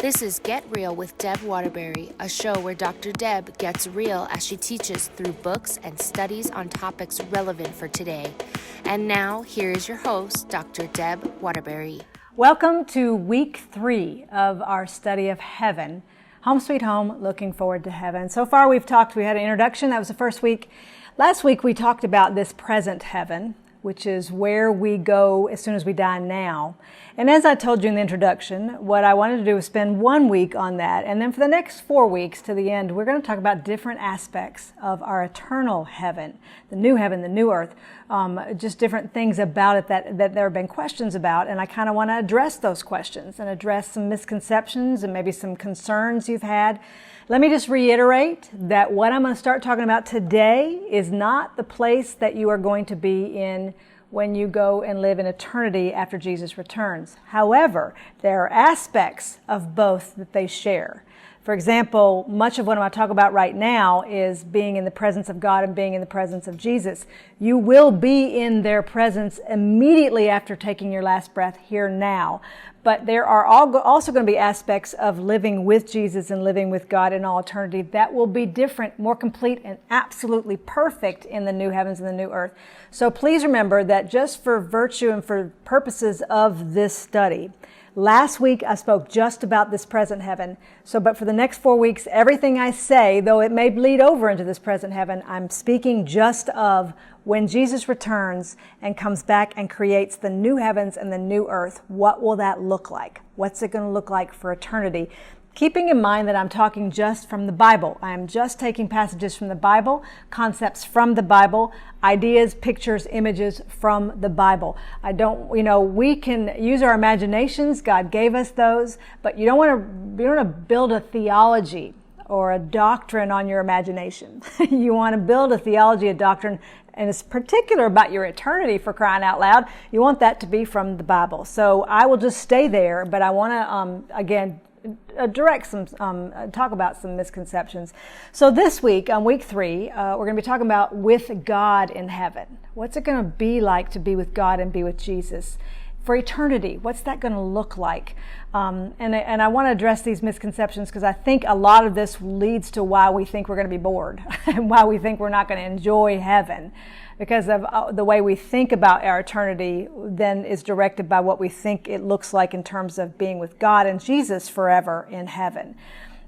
This is Get Real with Deb Waterbury, a show where Dr. Deb gets real as she teaches through books and studies on topics relevant for today. And now, here is your host, Dr. Deb Waterbury. Welcome to week 3 of our study of heaven. Home sweet home, looking forward to heaven. So far we had an introduction, that was the first week. Last week we talked about this present heaven, which is where we go as soon as we die now. And as I told you in the introduction, what I wanted to do was spend 1 week on that. And then for the next 4 weeks to the end, we're going to talk about different aspects of our eternal heaven, the new earth, just different things about it that there have been questions about. And I kind of want to address those questions and address some misconceptions and maybe some concerns you've had. Let me just reiterate that what I'm going to start talking about today is not the place that you are going to be in when you go and live in eternity after Jesus returns. However, there are aspects of both that they share. For example, much of what I'm going to talk about right now is being in the presence of God and being in the presence of Jesus. You will be in their presence immediately after taking your last breath here now. But there are also going to be aspects of living with Jesus and living with God in all eternity that will be different, more complete, and absolutely perfect in the new heavens and the new earth. So please remember that just for virtue and for purposes of this study, last week I spoke just about this present heaven. But for the next 4 weeks, everything I say, though it may bleed over into this present heaven, I'm speaking just of when Jesus returns and comes back and creates the new heavens and the new earth. What will that look like? What's it going to look like for eternity? Keeping in mind that I'm talking just from the Bible. I am just taking passages from the Bible, concepts from the Bible, ideas, pictures, images from the Bible. We can use our imaginations. God gave us those, but you don't want to build a theology or a doctrine on your imagination. You want to build a theology, a doctrine, and it's particular about your eternity, for crying out loud. You want that to be from the Bible. So I will just stay there, but I want to, talk about some misconceptions. So this week, on week 3, we're going to be talking about with God in heaven. What's it going to be like to be with God and be with Jesus? For eternity, what's that going to look like? And I want to address these misconceptions because I think a lot of this leads to why we think we're going to be bored and why we think we're not going to enjoy heaven, because of the way we think about our eternity then is directed by what we think it looks like in terms of being with God and Jesus forever in heaven.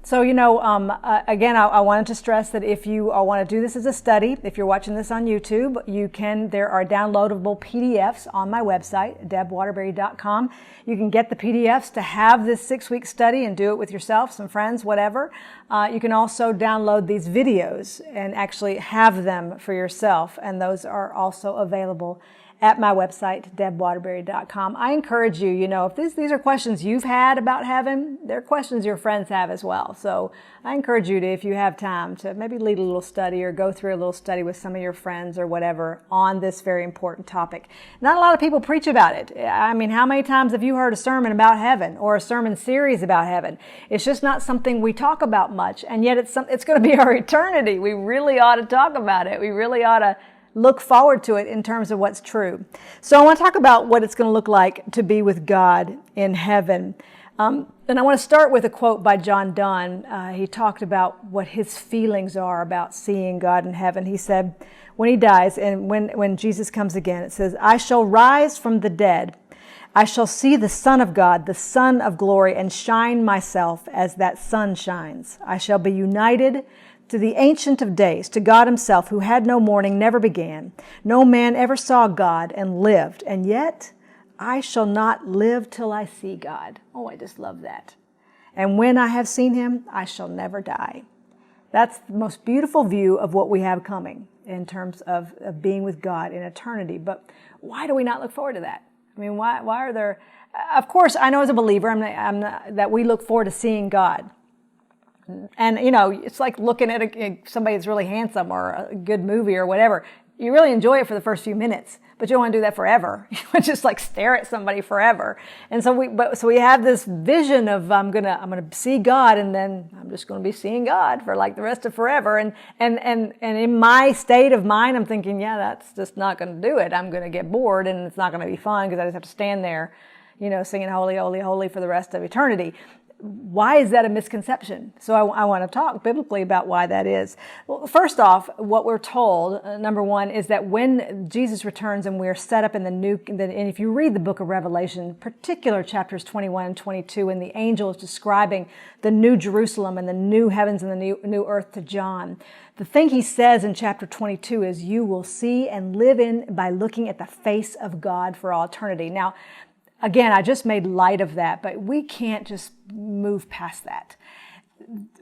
So, again, I wanted to stress that if you want to do this as a study, if you're watching this on YouTube, there are downloadable PDFs on my website, debwaterbury.com. You can get the PDFs to have this 6-week study and do it with yourself, some friends, whatever. You can also download these videos and actually have them for yourself, and those are also available at my website, debwaterbury.com. I encourage you, if these are questions you've had about heaven, they're questions your friends have as well. So I encourage you to, if you have time, to maybe lead a little study or go through a little study with some of your friends or whatever on this very important topic. Not a lot of people preach about it. I mean, how many times have you heard a sermon about heaven or a sermon series about heaven? It's just not something we talk about much, and yet it's going to be our eternity. We really ought to talk about it. We really ought to look forward to it in terms of what's true. So I want to talk about what it's going to look like to be with God in heaven. And I want to start with a quote by John Donne. He talked about what his feelings are about seeing God in heaven. He said, when he dies and when Jesus comes again, it says, "I shall rise from the dead. I shall see the Son of God, the Son of glory, and shine myself as that sun shines. I shall be united to the Ancient of Days, to God himself, who had no morning, never began. No man ever saw God and lived, and yet I shall not live till I see God." Oh, I just love that. "And when I have seen him, I shall never die." That's the most beautiful view of what we have coming in terms of being with God in eternity. But why do we not look forward to that? I mean, why are there... Of course, I know as a believer that we look forward to seeing God. And, it's like looking at somebody that's really handsome or a good movie or whatever. You really enjoy it for the first few minutes, but you don't want to do that forever. You want to just like stare at somebody forever. And so we have this vision of I'm gonna see God, and then I'm just going to be seeing God for like the rest of forever. And in my state of mind, I'm thinking, yeah, that's just not going to do it. I'm going to get bored, and it's not going to be fun because I just have to stand there, singing holy, holy, holy for the rest of eternity. why is that a misconception? So I want to talk biblically about why that is. Well, first off, what we're told, number one, is that when Jesus returns and we're set up in and if you read the book of Revelation, particular chapters 21 and 22, and the angel is describing the new Jerusalem and the new heavens and the new earth to John, the thing he says in chapter 22 is, you will see and live in by looking at the face of God for all eternity. Now, again, I just made light of that, but we can't just move past that.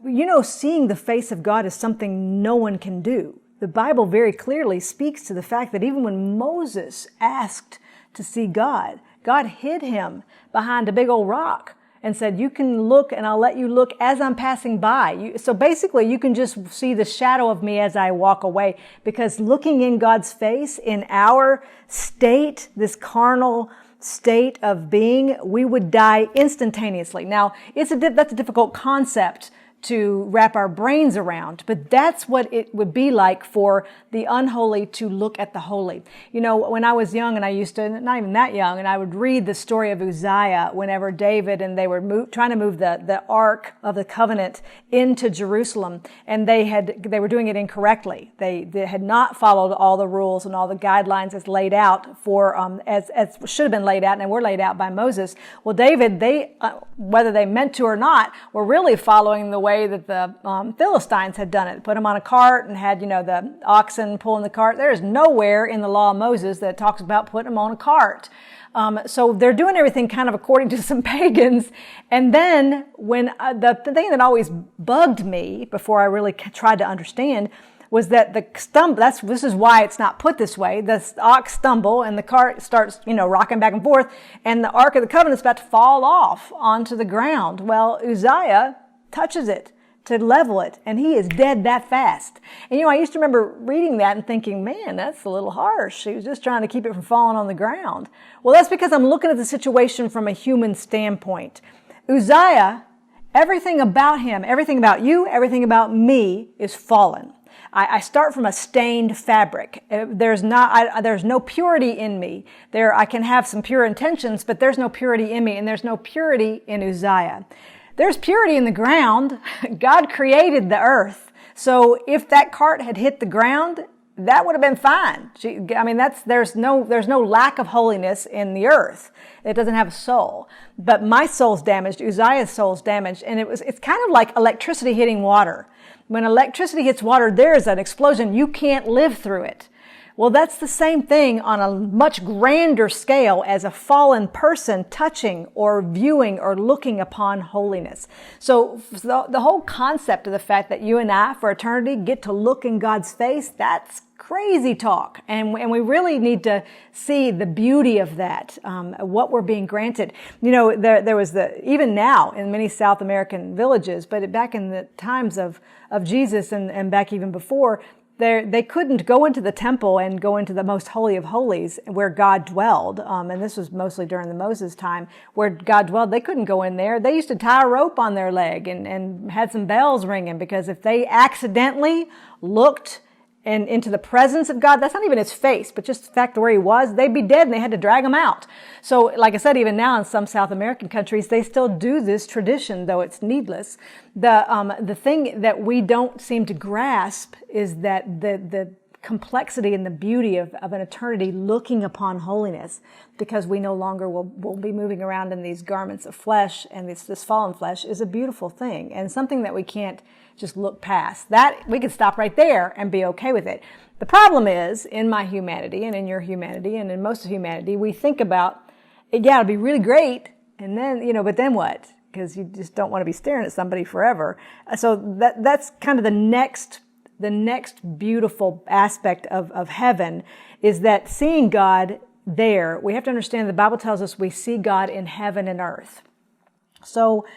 You know, seeing the face of God is something no one can do. The Bible very clearly speaks to the fact that even when Moses asked to see God, God hid him behind a big old rock and said, you can look and I'll let you look as I'm passing by. So basically you can just see the shadow of me as I walk away, because looking in God's face in our state, this carnal state of being, we would die instantaneously. Now, that's a difficult concept to wrap our brains around, but that's what it would be like for the unholy to look at the holy. You know, when I was young, and I used to, not even that young, and I would read the story of Uzziah whenever David and they were trying to move the Ark of the Covenant into Jerusalem, and they were doing it incorrectly. They had not followed all the rules and all the guidelines as laid out as should have been laid out and were laid out by Moses. Well, David, whether they meant to or not, were really following the way that the Philistines had done it. Put them on a cart and had, the oxen pulling the cart. There is nowhere in the law of Moses that talks about putting them on a cart. So they're doing everything kind of according to some pagans. And then when the thing that always bugged me before I really tried to understand was that this is why it's not put this way. The ox stumble and the cart starts, rocking back and forth, and the Ark of the Covenant is about to fall off onto the ground. Well, Uzziah touches it to level it, and he is dead that fast. And I used to remember reading that and thinking, man, that's a little harsh. He was just trying to keep it from falling on the ground. Well, that's because I'm looking at the situation from a human standpoint. Uzziah, everything about him, everything about you, everything about me is fallen. I start from a stained fabric. There's no purity in me. I can have some pure intentions, but there's no purity in me, and there's no purity in Uzziah. There's purity in the ground. God created the earth. So if that cart had hit the ground, that would have been fine. There's no lack of holiness in the earth. It doesn't have a soul. But my soul's damaged. Uzziah's soul's damaged. And it's kind of like electricity hitting water. When electricity hits water, there's an explosion. You can't live through it. Well, that's the same thing on a much grander scale as a fallen person touching or viewing or looking upon holiness. So the whole concept of the fact that you and I, for eternity, get to look in God's face, that's crazy talk. And we really need to see the beauty of that, what we're being granted. There was even now in many South American villages, but back in the times of Jesus and back even before, they couldn't go into the temple and go into the most holy of holies where God dwelled. And this was mostly during the Moses time where God dwelled. They couldn't go in there. They used to tie a rope on their leg and had some bells ringing, because if they accidentally looked and into the presence of God, that's not even his face, but just the fact of where he was, they'd be dead and they had to drag him out. So like I said, even now in some South American countries, they still do this tradition, though it's needless. The thing that we don't seem to grasp is that the complexity and the beauty of an eternity looking upon holiness, because we no longer will be moving around in these garments of flesh, and this fallen flesh is a beautiful thing and something that we can't just look past. That we could stop right there and be okay with it. The problem is, in my humanity and in your humanity and in most of humanity, we think about, it'll be really great, and then, but then what? Because you just don't want to be staring at somebody forever. So that's kind of the next beautiful aspect of heaven, is that seeing God there, we have to understand the Bible tells us we see God in heaven and earth. So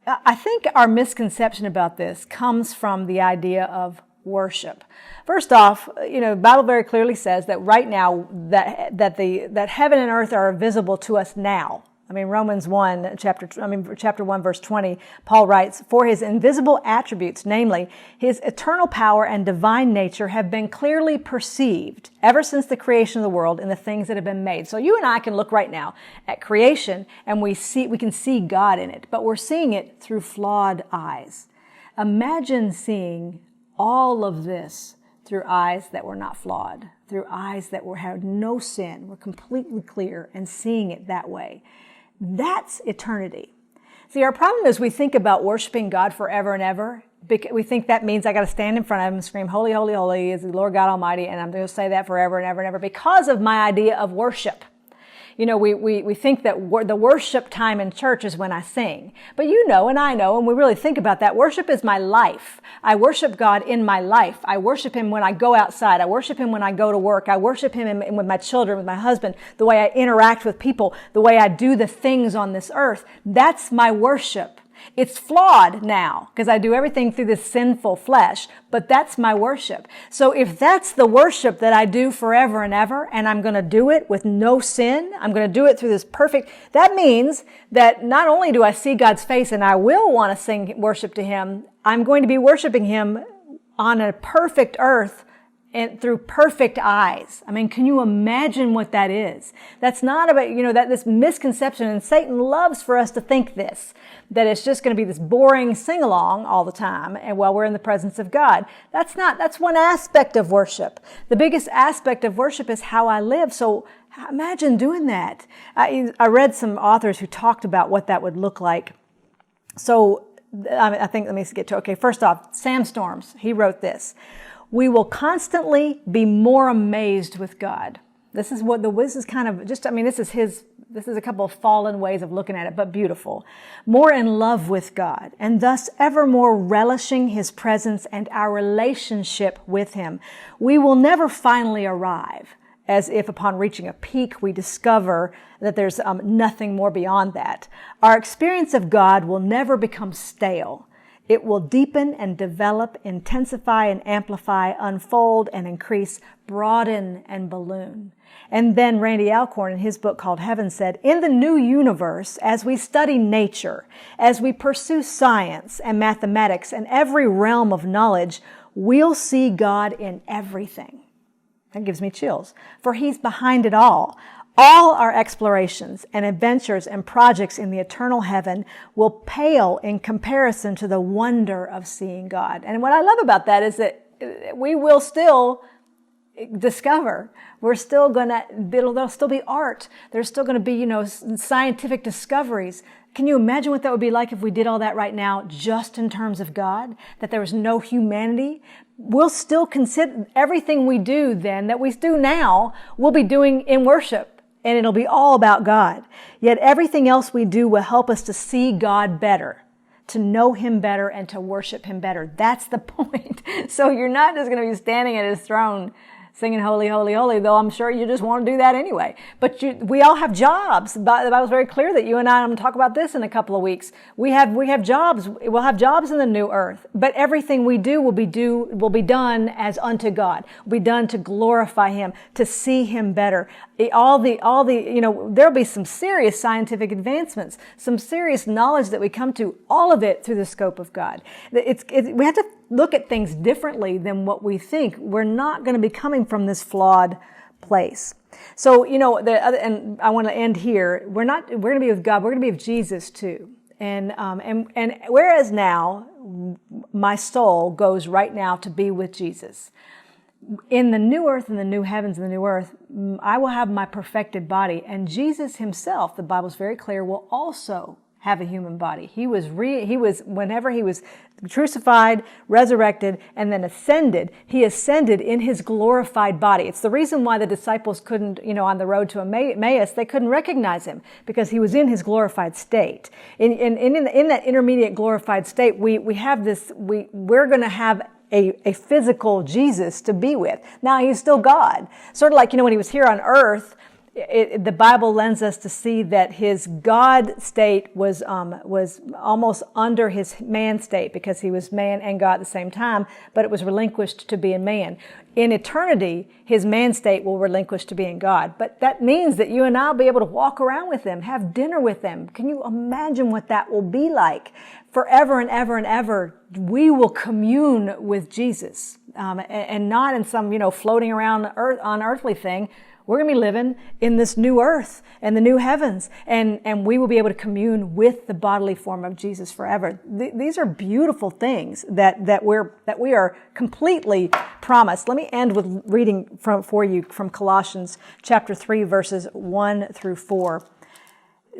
I think our misconception about this comes from the idea of worship. First off, the Bible very clearly says that right now that heaven and earth are visible to us now. Romans 1, chapter 1, verse 20, Paul writes, "For his invisible attributes, namely his eternal power and divine nature, have been clearly perceived ever since the creation of the world in the things that have been made." So you and I can look right now at creation and we can see God in it, but we're seeing it through flawed eyes. Imagine seeing all of this through eyes that were not flawed, through eyes that had no sin, were completely clear, and seeing it that way. That's eternity. See, our problem is we think about worshiping God forever and ever. We think that means I got to stand in front of him and scream, "Holy, holy, holy is the Lord God Almighty," and I'm going to say that forever and ever and ever because of my idea of worship. We think that the worship time in church is when I sing. But you know, and I know, and we really think about that. Worship is my life. I worship God in my life. I worship him when I go outside. I worship him when I go to work. I worship him with my children, with my husband, the way I interact with people, the way I do the things on this earth. That's my worship. It's flawed now because I do everything through this sinful flesh, but that's my worship. So if that's the worship that I do forever and ever, and I'm going to do it with no sin, I'm going to do it through this perfect, that means that not only do I see God's face and I will want to sing worship to him, I'm going to be worshiping him on a perfect earth and through perfect eyes. Can you imagine what that is? That's not about, that this misconception, and Satan loves for us to think this, that it's just going to be this boring sing-along all the time and while we're in the presence of God. That's one aspect of worship. The biggest aspect of worship is how I live. So imagine doing that. I read some authors who talked about what that would look like. So I think, let me get to, okay, first off, Sam Storms, he wrote this: "We will constantly be more amazed with God." This is a couple of fallen ways of looking at it, but beautiful. "More in love with God, and thus ever more relishing his presence and our relationship with him. We will never finally arrive, as if upon reaching a peak we discover that there's nothing more beyond that. Our experience of God will never become stale. It will deepen and develop, intensify and amplify, unfold and increase, broaden and balloon." And then Randy Alcorn, in his book called Heaven, said, "In the new universe, as we study nature, as we pursue science and mathematics and every realm of knowledge, we'll see God in everything." That gives me chills. "For he's behind it all. All our explorations and adventures and projects in the eternal heaven will pale in comparison to the wonder of seeing God." And what I love about that is that we will still discover. We're still there'll still be art. There's still going to be, scientific discoveries. Can you imagine what that would be like if we did all that right now just in terms of God? That there was no humanity? We'll still consider everything we do then, that we do now, we'll be doing in worship. And it'll be all about God. Yet everything else we do will help us to see God better, to know him better, and to worship him better. That's the point. So you're not just going to be standing at his throne singing "Holy, holy, holy," though I'm sure you just want to do that anyway. But we all have jobs. The Bible's very clear that you and I'm going to talk about this in a couple of weeks. We have jobs. We'll have jobs in the new earth. But everything we do will be done as unto God. Will be done to glorify him, to see him better. There'll be some serious scientific advancements, some serious knowledge that we come to, all of it through the scope of God. We have to look at things differently than what we think. We're not going to be coming from this flawed place. So, and I want to end here. We're going to be with God. We're going to be with Jesus too. And whereas now my soul goes right now to be with Jesus, in the new earth and the new heavens and the new earth, I will have my perfected body. And Jesus himself, the Bible's very clear, will also have a human body. He was whenever he was crucified, resurrected, and then ascended, he ascended in his glorified body. It's the reason why the disciples couldn't, on the road to Emmaus, they couldn't recognize him, because he was in his glorified state. In that intermediate glorified state, we have this, we're going to have a physical Jesus to be with. Now, he's still God. Sort of like, when he was here on earth, the Bible lends us to see that his God state was almost under his man state, because he was man and God at the same time, but it was relinquished to being man. In eternity, his man state will relinquish to being God. But that means that you and I will be able to walk around with him, have dinner with him. Can you imagine what that will be like? Forever and ever and ever, we will commune with Jesus, and not in some, floating around on earthly thing. We're going to be living in this new earth and the new heavens, and we will be able to commune with the bodily form of Jesus forever. These are beautiful things that we are completely promised. Let me end with reading for you from Colossians chapter 3, verses 1 through 4.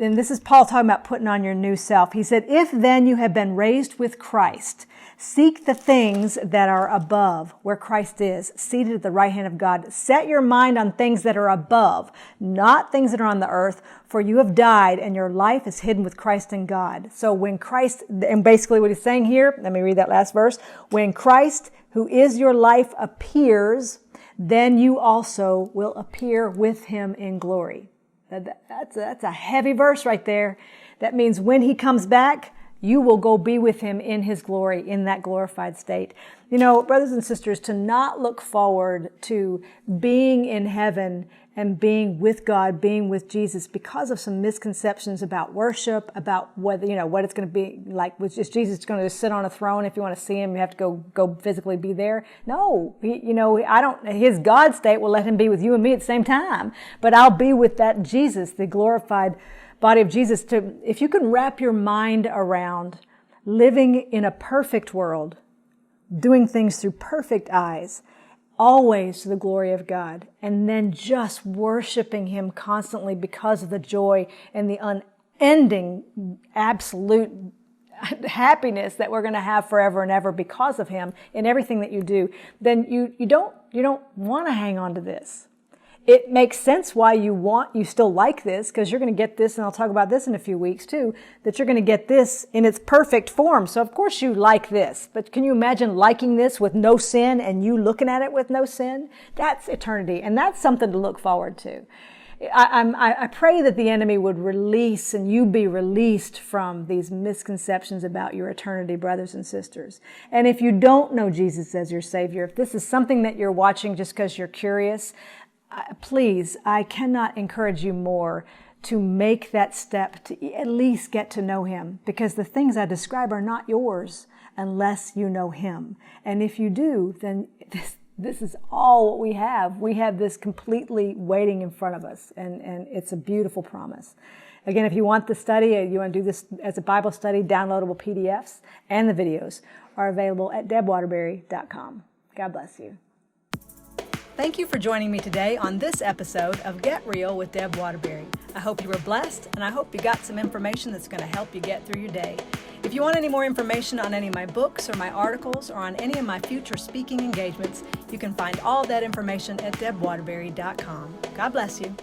And this is Paul talking about putting on your new self. He said, "If then you have been raised with Christ, seek the things that are above, where Christ is, seated at the right hand of God. Set your mind on things that are above, not things that are on the earth, for you have died and your life is hidden with Christ in God." So when Christ, and basically what he's saying here, let me read that last verse. When Christ, who is your life, appears, then you also will appear with him in glory. That's a heavy verse right there. That means when he comes back, you will go be with him in his glory, in that glorified state. Brothers and sisters, to not look forward to being in heaven and being with God, being with Jesus, because of some misconceptions about worship, about whether, what it's going to be like. Is Jesus going to sit on a throne? If you want to see him, you have to go physically be there. No, his God state will let him be with you and me at the same time, but I'll be with that Jesus, the glorified body of Jesus. If you can wrap your mind around living in a perfect world, doing things through perfect eyes, always to the glory of God, and then just worshiping him constantly because of the joy and the unending, absolute happiness that we're going to have forever and ever because of him in everything that you do, then you don't want to hang on to this. It makes sense why you still like this, because you're going to get this, and I'll talk about this in a few weeks too, that you're going to get this in its perfect form. So of course you like this, but can you imagine liking this with no sin and you looking at it with no sin? That's eternity, and that's something to look forward to. I pray that the enemy would release, and you be released from these misconceptions about your eternity, brothers and sisters. And if you don't know Jesus as your Savior, if this is something that you're watching just because you're curious, please, I cannot encourage you more to make that step to at least get to know him, because the things I describe are not yours unless you know him. And if you do, then this is all what we have. We have this completely waiting in front of us, and it's a beautiful promise. Again, if you want the study, you want to do this as a Bible study, downloadable PDFs and the videos are available at debwaterbury.com. God bless you. Thank you for joining me today on this episode of Get Real with Deb Waterbury. I hope you were blessed, and I hope you got some information that's going to help you get through your day. If you want any more information on any of my books or my articles or on any of my future speaking engagements, you can find all that information at debwaterbury.com. God bless you.